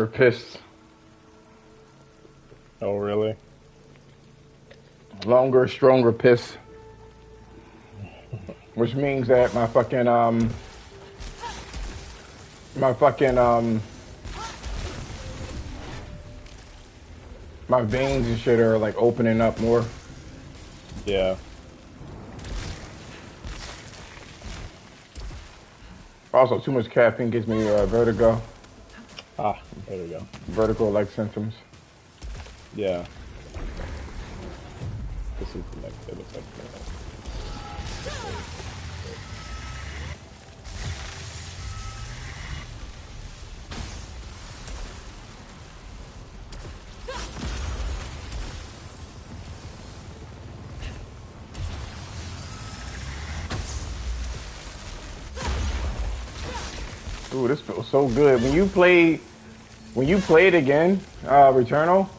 stronger piss. Oh, really? Longer, stronger piss. Which means that my fucking my veins and shit are like opening up more. Yeah. Also, too much caffeine gives me vertigo. Ah, there we go. Vertigo-like symptoms. Yeah. This is the next bit of that. Ooh, this feels so good. When you play it again, Returnal,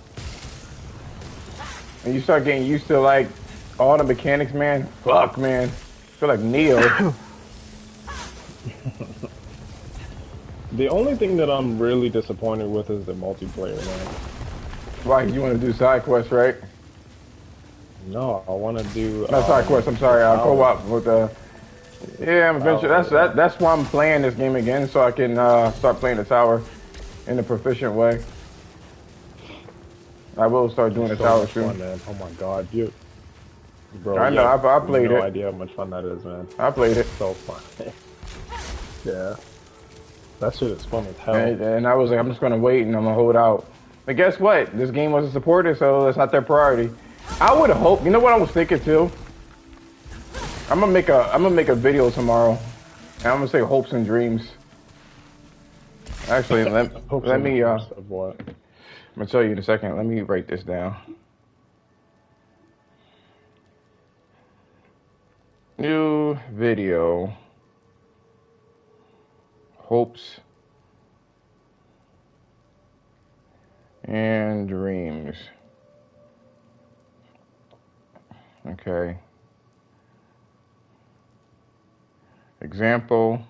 and you start getting used to like all the mechanics, man. Fuck, man. I feel like Neo. The only thing that I'm really disappointed with is the multiplayer, man. Why you want to do side quests, right? No, I want to do. Not side quests. I'm sorry. I'll co-op with Yeah, I'm eventually. That's why I'm playing this game again, so I can start playing the tower in a proficient way. I will start doing the tower soon. Fun, man. Oh my god, bro. I know. I played it. No idea how much fun that is, man. I played it. So fun. Yeah. That shit is fun as hell. And I was like, I'm just gonna wait and I'm gonna hold out. But guess what? This game wasn't supported, so that's not their priority. I would hope. You know what I was thinking too? I'm gonna make a video tomorrow, and I'm gonna say hopes and dreams. Actually, let me. Of what? I'm gonna tell you in a second. Let me write this down. New video. Hopes and dreams. Okay. Example.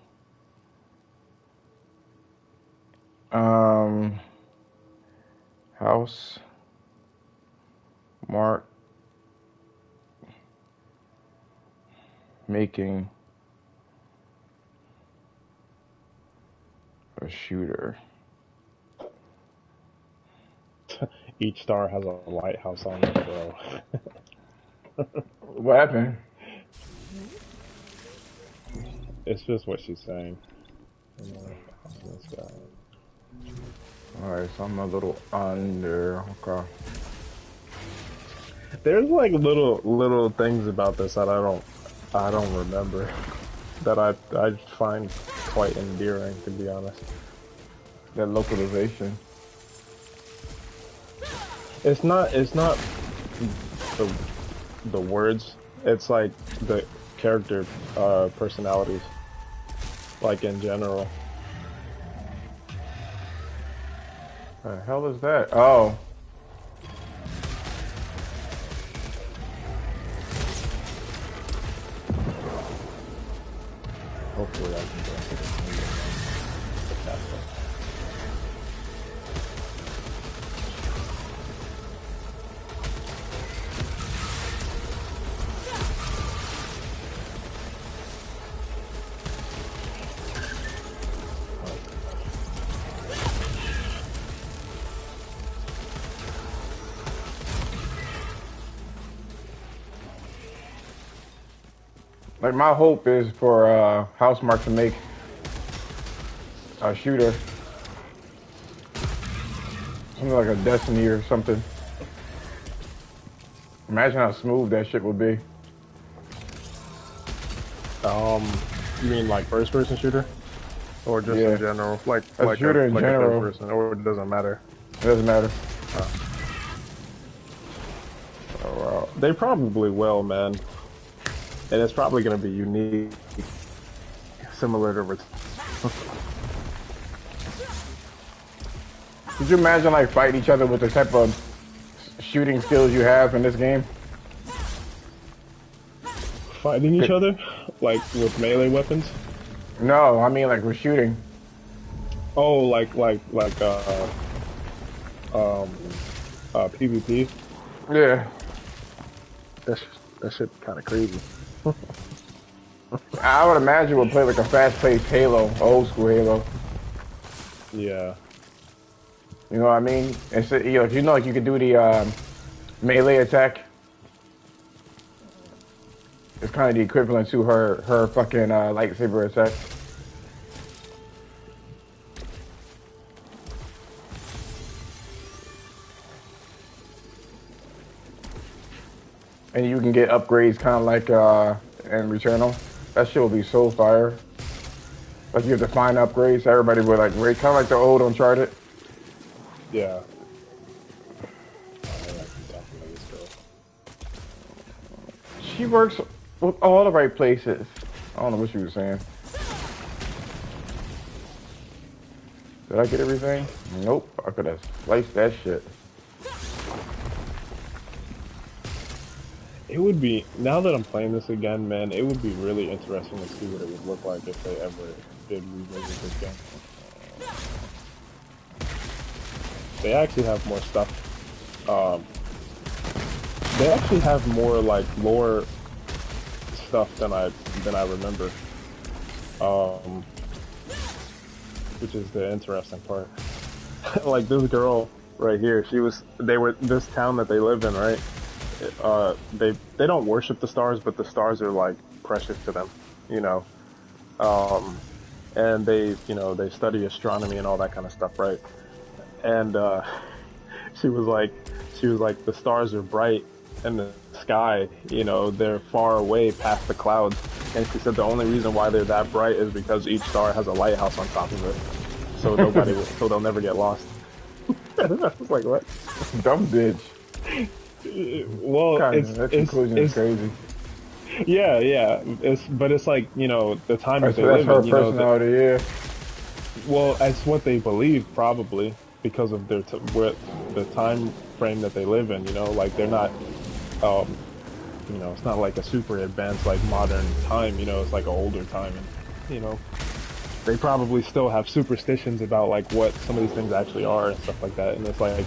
House. Mark. Making a shooter. Each star has a lighthouse on it, bro. What happened? It's just what she's saying. Alright, so I'm a little under. Okay. There's like little things about this that I don't remember that I find quite endearing, to be honest. That localization. It's not the words. It's like the character personalities, like in general. The hell is that? Oh. Hopefully I can go into the castle. Like, my hope is for Housemarque to make a shooter. Something like a Destiny or something. Imagine how smooth that shit would be. You mean like first-person shooter? Or just in general? Like a shooter in general. A third person, or it doesn't matter? It doesn't matter. Oh, wow. They probably will, man. And it's probably going to be unique, similar to Could you imagine like fighting each other with the type of shooting skills you have in this game? Fighting each other? Like with melee weapons? No, I mean like with shooting. Oh, um, PvP. Yeah. That's that shit kind of crazy. I would imagine we'll play like a fast-paced Halo, old school Halo. Yeah. You know what I mean? It's you know, like you could do the melee attack. It's kind of the equivalent to her fucking lightsaber attack. And you can get upgrades kind of like in Returnal. That shit will be so fire. Like you have to find upgrades. Everybody would like rate, kind of like the old Uncharted. Yeah. I like you talking to this girl. She works with all the right places. I don't know what she was saying. Did I get everything? Nope. I could have sliced that shit. It would be, now that I'm playing this again, man, it would be really interesting to see what it would look like if they ever did revisit this game. They actually have more stuff. They actually have more like lore stuff than I remember. Which is the interesting part. Like this girl right here, this town that they live in, right? They don't worship the stars, but the stars are like precious to them, you know. And they study astronomy and all that kind of stuff, right? And she was like, the stars are bright in the sky, you know, they're far away past the clouds. And she said the only reason why they're that bright is because each star has a lighthouse on top of it, so so they'll never get lost. I was like, what? Dumb bitch. Well, That conclusion is crazy. yeah, yeah. But it's like, you know, the time that they That's live her in, you know, personality, yeah. well, it's what they believe probably because of where the time frame that they live in. You know, like they're not, you know, it's not like a super advanced like modern time. You know, it's like an older time, and you know, they probably still have superstitions about like what some of these things actually are and stuff like that. And it's like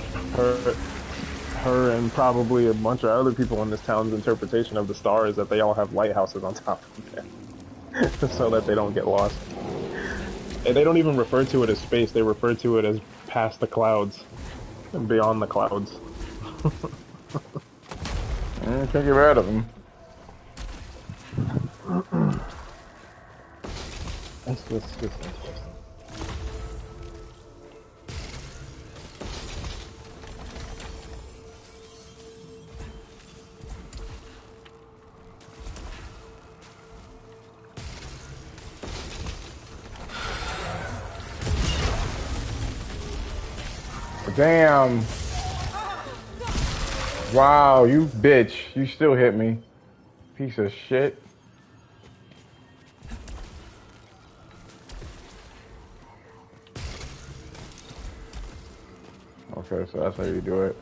her and probably a bunch of other people in this town's interpretation of the star is that they all have lighthouses on top of them so that they don't get lost. And they don't even refer to it as space, they refer to it as past the clouds and beyond the clouds. Can't get rid of them. That's just interesting. Damn. Wow, you bitch. You still hit me. Piece of shit. Okay, so that's how you do it.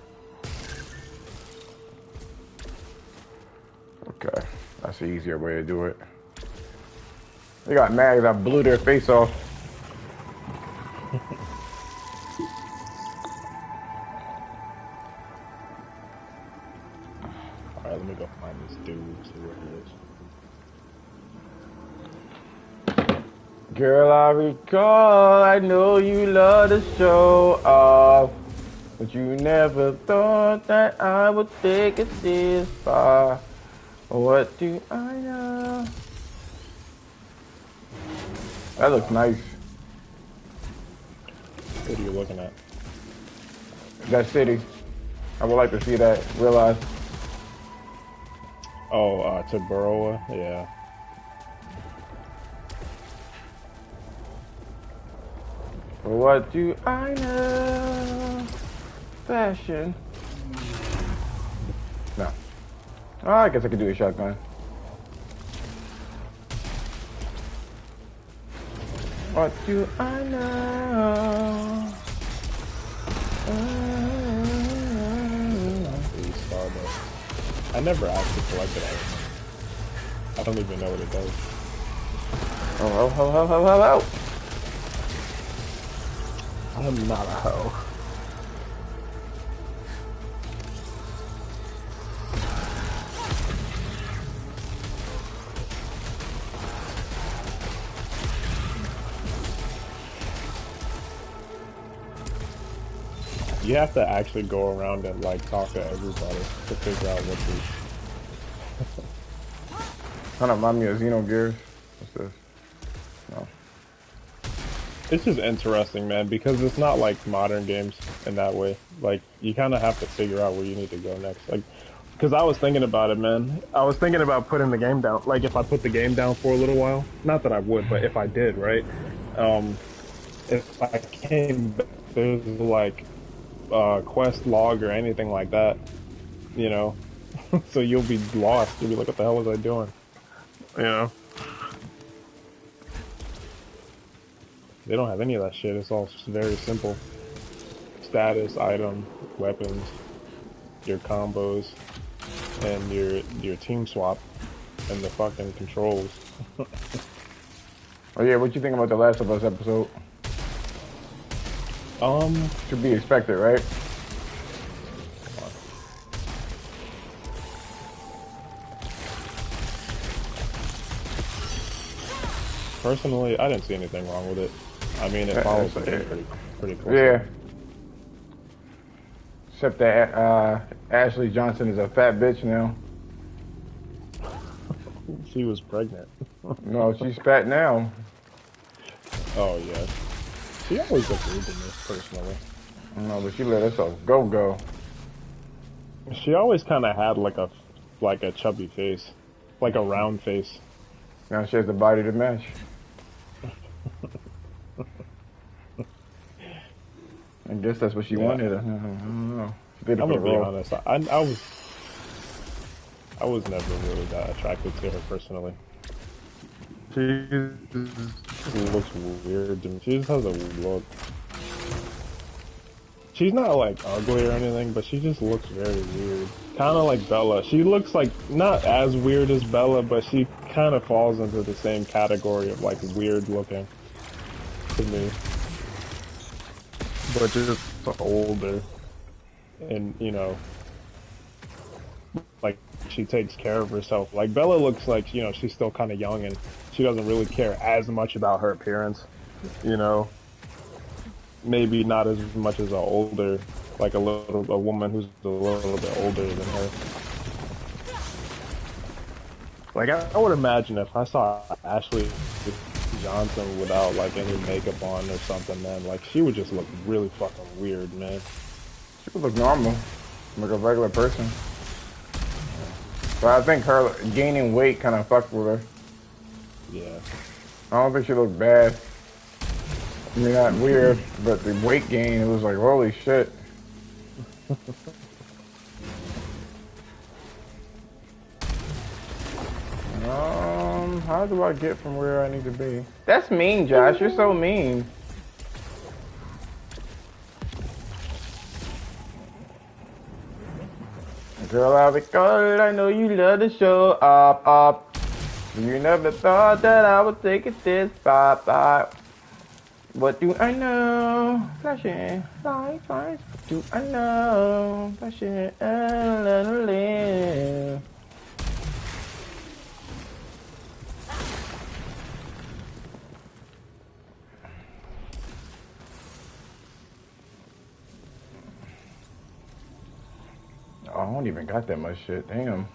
Okay, that's the easier way to do it. They got mad because I blew their face off. Alright, let me go find this dude, see where he is. Girl, I recall, I know you love to show off, but you never thought that I would take it this far. What do I know? That looks nice. What are you looking at? That city. I would like to see that realized. Oh, Tabaroa? Yeah. What do I know? Fashion. No. Oh, I guess I could do a shotgun. What do I know? I never actually collected it. I don't even know what it does. Oh, hello. I'm not a hoe. You have to actually go around and like talk to everybody to figure out what Kind of remind me of Xenogears. What's this? No. It's just interesting, man, because it's not like modern games in that way. Like, you kind of have to figure out where you need to go next. Like, because I was thinking about it, man. I was thinking about putting the game down. Like, if I put the game down for a little while, not that I would, but if I did, right? If I came back, there's like quest log or anything like that, you know. So you'll be lost. You'll be like, what the hell was I doing? You know. They don't have any of that shit. It's all just very simple. Status, item, weapons, your combos, and your team swap, and the fucking controls. Oh yeah, what you think about the Last of Us episode? Should be expected, right? Personally, I didn't see anything wrong with it. I mean, it follows the game pretty closely. Yeah. Except that Ashley Johnson is a fat bitch now. She was pregnant. No, she's fat now. Oh yeah. She always looked weird to me, personally. No, but she let herself go. She always kind of had like a chubby face, like a round face. Now she has the body to match. I guess that's what she wanted. I don't know. I'm gonna be honest. I was never really that attracted to her personally. She just looks weird to me. She just has a look. She's not like ugly or anything, but she just looks very weird. Kind of like Bella. She looks like not as weird as Bella, but she kind of falls into the same category of like weird looking to me. But just older, and you know, like she takes care of herself. Like Bella looks like, you know, she's still kind of young and she doesn't really care as much about her appearance, you know. Maybe not as much as a woman who's a little bit older than her. Like I would imagine if I saw Ashley Johnson without like any makeup on or something, man, like she would just look really fucking weird, man. She would look normal, like a regular person. But I think her gaining weight kind of fucked with her. Yeah. I don't think she looked bad. I mean, not weird, but the weight gain, it was like, holy shit. How do I get from where I need to be? That's mean, Josh. You're so mean. Girl, I recall, I know you love to show up. You never thought that I would take it this far. What do I know? Flashing lights. What do I know? Flashing live. Oh, I don't even got that much shit. Damn.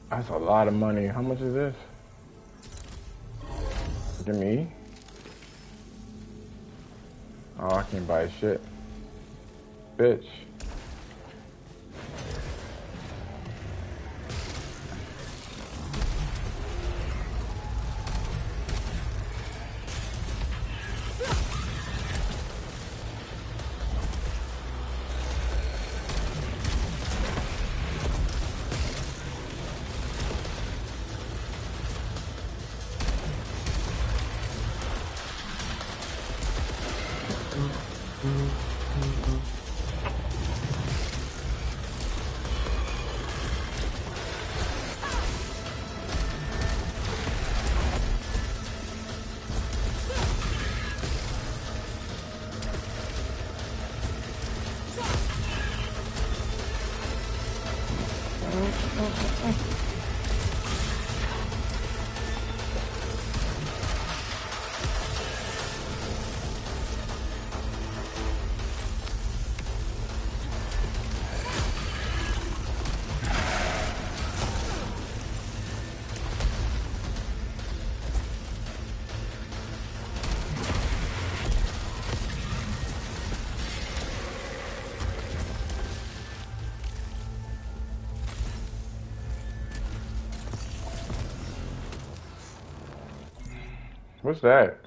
That's a lot of money. How much is this? Give me. Oh, I can't buy shit. Bitch. What's that?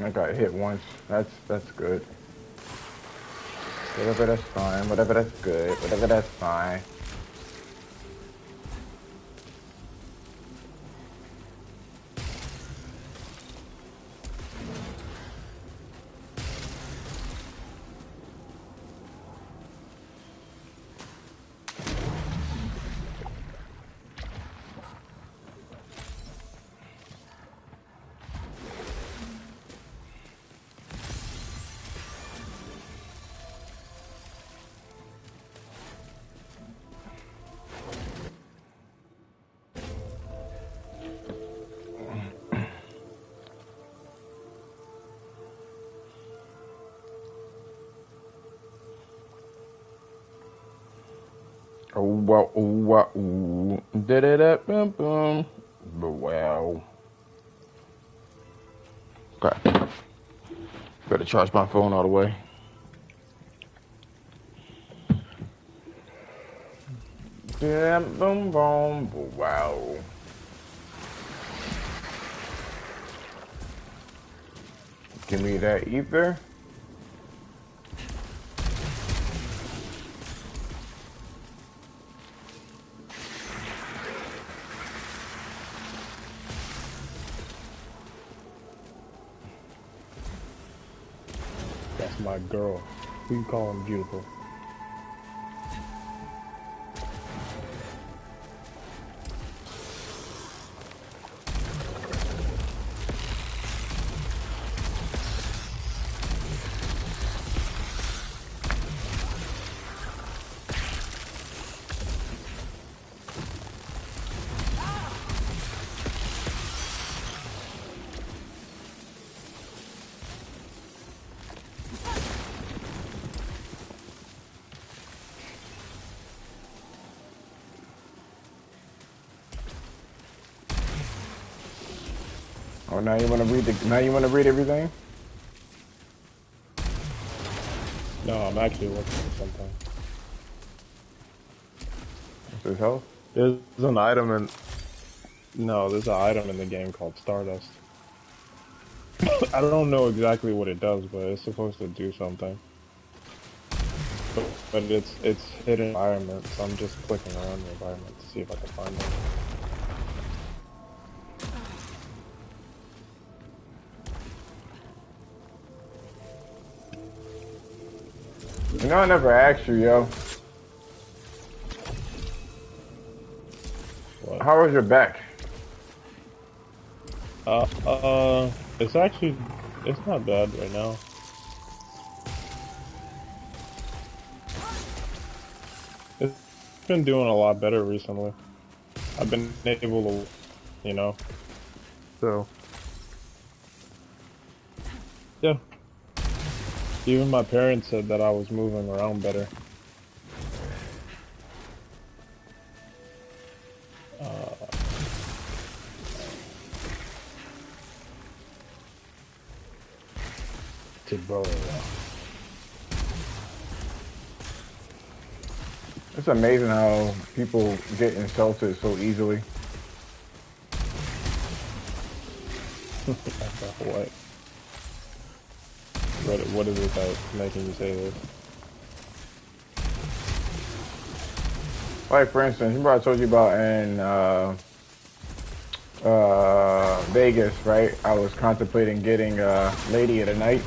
I got hit once. That's good. Whatever, that's fine. Whatever, that's good. Whatever, that's fine. Oh, wow, oh, wow, ooh. Da-da-da, boom, boom. Wow. Okay. Better charge my phone all the way. Yeah, boom, boom, wow. Give me that ether. That's my girl. Who you calling beautiful? Oh, now you want to read now you want to read everything? No, I'm actually looking for something. What's his health? There's an item in... No, there's an item in the game called Stardust. I don't know exactly what it does, but it's supposed to do something. But it's hidden environment, so I'm just clicking around the environment to see if I can find it. You know, I never asked you, yo. What? How was your back? It's actually, it's not bad right now. It's been doing a lot better recently. I've been able to, you know, so, yeah. Even my parents said that I was moving around better. It's amazing how people get insulted so easily. What? What is it that's making you say this? Like, for instance, remember I told you about in Vegas, right? I was contemplating getting Lady of the Night.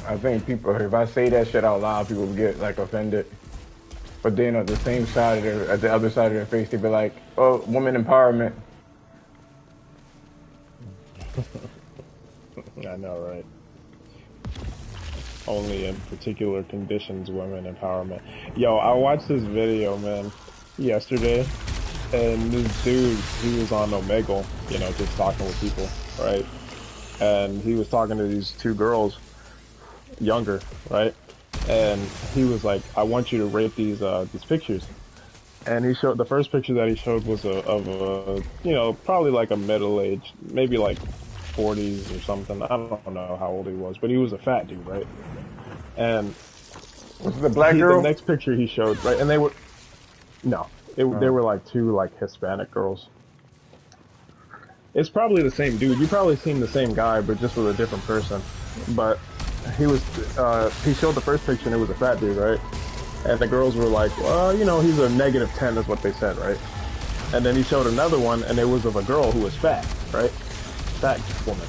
I think people, if I say that shit out loud, people get like offended. But then at the same side of their, at the other side of their face, they be like, "Oh, woman empowerment." I know, right? Only in particular conditions, women empowerment. Yo, I watched this video, man, yesterday, and this dude, he was on Omegle, you know, just talking with people, right? And he was talking to these two girls, younger, right? And he was like, "I want you to rate these pictures." And he showed, the first picture that he showed was of a, you know, probably like a middle-aged, maybe like 40s or something. I don't know how old he was, but he was a fat dude, right? And Was it the black the girl? next picture he showed, right? And they were no, they Oh. were like two like Hispanic girls. It's probably the same dude. You probably seen the same guy, but just with a different person. But he showed the first picture and it was a fat dude, right? And the girls were like, well, you know, he's a -10 is what they said, right? And then he showed another one and it was of a girl who was fat, right? Fat woman.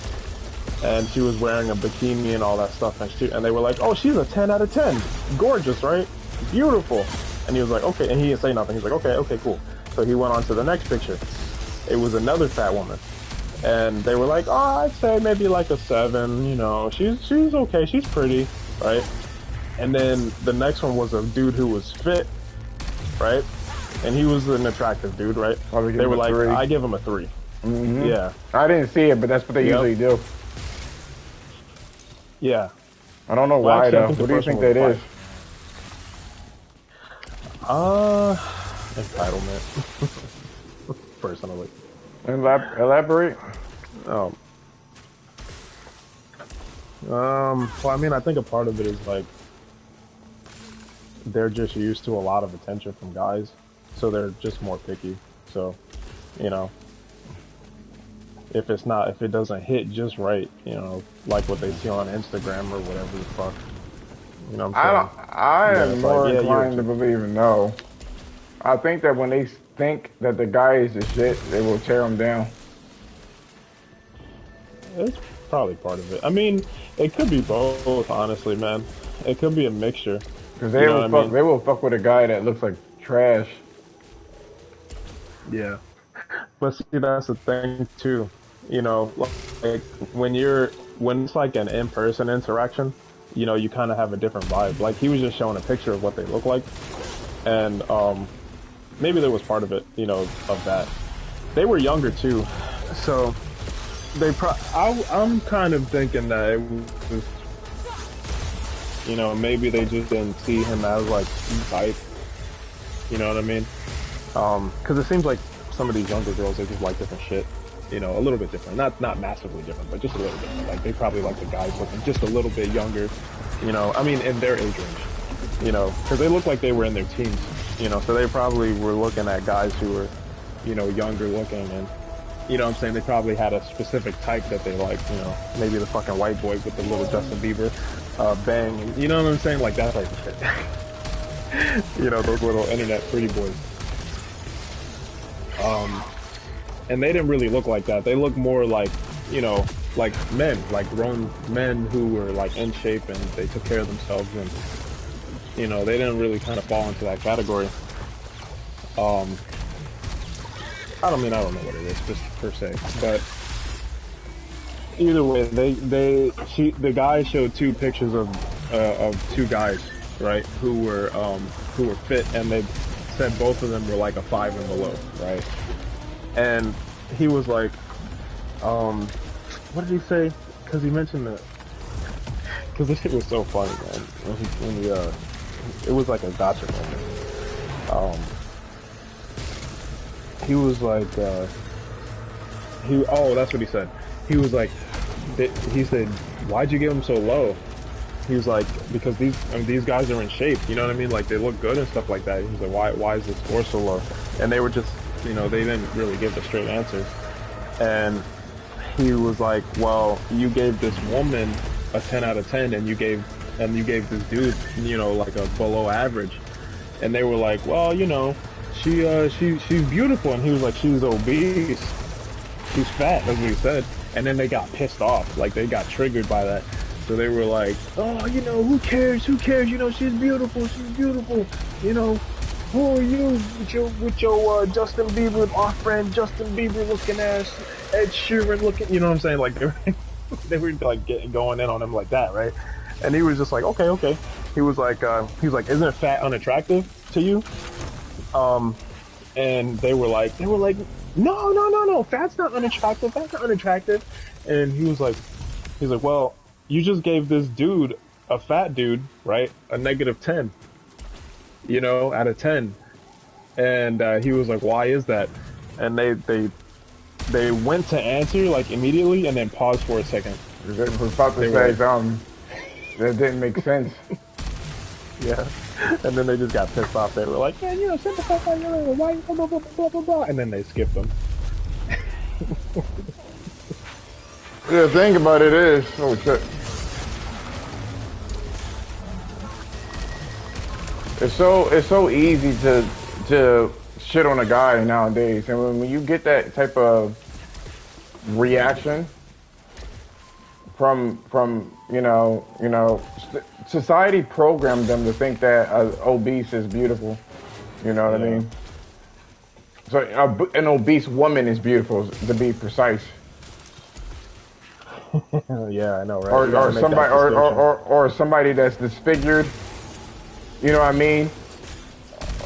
And she was wearing a bikini and all that stuff. And they were like, oh, she's a 10 out of 10. Gorgeous, right? Beautiful. And he was like, okay. And he didn't say nothing. He's like, okay, cool. So he went on to the next picture. It was another fat woman. And they were like, oh, I'd say maybe like a 7, you know, she's okay, she's pretty, right? And then the next one was a dude who was fit, right? And he was an attractive dude, right? They were like, I give him a 3. Mm-hmm. Yeah. I didn't see it, but that's what they usually do. Yeah. I don't know why though. What do you think that is? Entitlement. Personally. Elaborate. Well, I mean, I think a part of it is like they're just used to a lot of attention from guys, so they're just more picky. So, you know, if it doesn't hit just right, you know, like what they see on Instagram or whatever the fuck, you know what I'm saying? I am more inclined to believe no. I think that when they think that the guy is the shit, they will tear him down. It's probably part of it. I mean, it could be both, honestly, man. It could be a mixture. Because they will fuck with a guy that looks like trash. Yeah. But see, that's the thing too. You know, like when it's like an in-person interaction, you know, you kind of have a different vibe. Like he was just showing a picture of what they look like, and maybe there was part of it, you know, of that. They were younger too, so I'm kind of thinking that it was, you know, maybe they just didn't see him as like type. You know what I mean? Because it seems like some of these younger girls, they just like different shit. You know, a little bit different. Not massively different, but just a little bit. Like they probably like the guys looking just a little bit younger. You know, I mean, in their age range. You know, because they look like they were in their teens. You know, so they probably were looking at guys who were, you know, younger looking, and you know what I'm saying, they probably had a specific type that they liked. You know, maybe the fucking white boy with the little Justin Bieber bang. You know what I'm saying? Like that type of shit. You know, those little internet pretty boys. And they didn't really look like that. They looked more like, you know, like men, like grown men who were like in shape and they took care of themselves, and you know, they didn't really kind of fall into that category. I don't know what it is, just per se, but either way, the guy showed 2 pictures of 2 guys, right, who were fit, and they said both of them were like a 5 and below, right? And he was like, what did he say? Because he mentioned that, because this shit was so funny, man. It was like a gotcha moment. He was like, that's what he said. He was like, he said, why'd you give him so low? He was like, because these guys are in shape, you know what I mean? Like they look good and stuff like that. He was like, why is this score so low? And they were just, you know, they didn't really give the straight answer. And he was like, well, you gave this woman a 10 out of 10, and you gave this dude, you know, like a below average. And they were like, well, you know, she's beautiful. And he was like, she's obese, she's fat, that's what he said. And then they got pissed off, like they got triggered by that. So they were like, oh, you know, who cares, you know, she's beautiful, you know, who are you with your Justin Bieber, our friend Justin Bieber looking ass, Ed Sheeran looking, you know what I'm saying? Like they were like going in on him like that, right? And he was just like, okay. He was like, isn't fat unattractive to you? And they were like, no, fat's not unattractive. And he was like, well, you just gave this dude, a fat dude, right, a -10, you know, out of 10. And he was like, why is that? And they they went to answer like immediately and then paused for a second. I was about to They say were something that didn't make sense. yeah, and then they just got pissed off. They were like, "Yeah, you know, shut the fuck up, you're why blah blah blah blah blah blah," and then they skipped them. The thing about it is, oh shit, it's so easy to shit on a guy nowadays, and when you get that type of reaction from society programmed them to think that obese is beautiful. You know what I mean? So an obese woman is beautiful, to be precise. Yeah, I know, right? Or somebody or somebody that's disfigured. You know what I mean?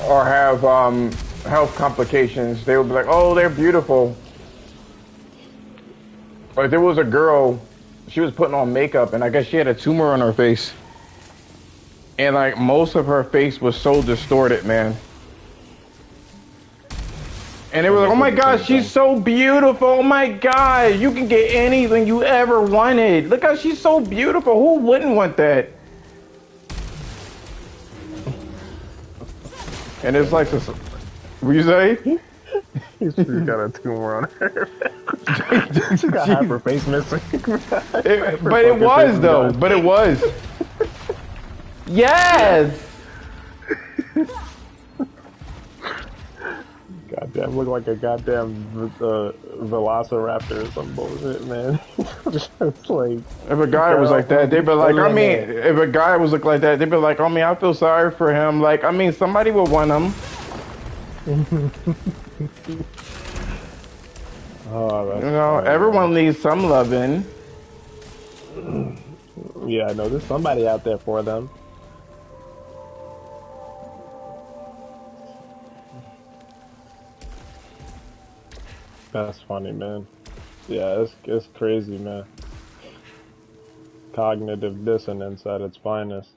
Or have health complications. They would be like, "Oh, they're beautiful." Or there was a girl, she was putting on makeup, and I guess she had a tumor on her face, and like most of her face was so distorted, man. And they were like, "Oh my God, she's so beautiful! Oh my God, you can get anything you ever wanted. Look how she's so beautiful. Who wouldn't want that?" And it's like this. What you say? She's got a tumor on her. She got half her face missing. But it was though. But it was. Yes. Goddamn, look like a goddamn velociraptor or some bullshit, man. Just like, if a guy was like that, they'd be like, I mean, if a guy was look like that, they'd be like, I mean, I feel sorry for him. Like, I mean, somebody would want him. Oh, that's you know, funny, everyone needs some loving. Yeah, I know there's somebody out there for them. That's funny, man. Yeah, it's crazy, man. Cognitive dissonance at its finest.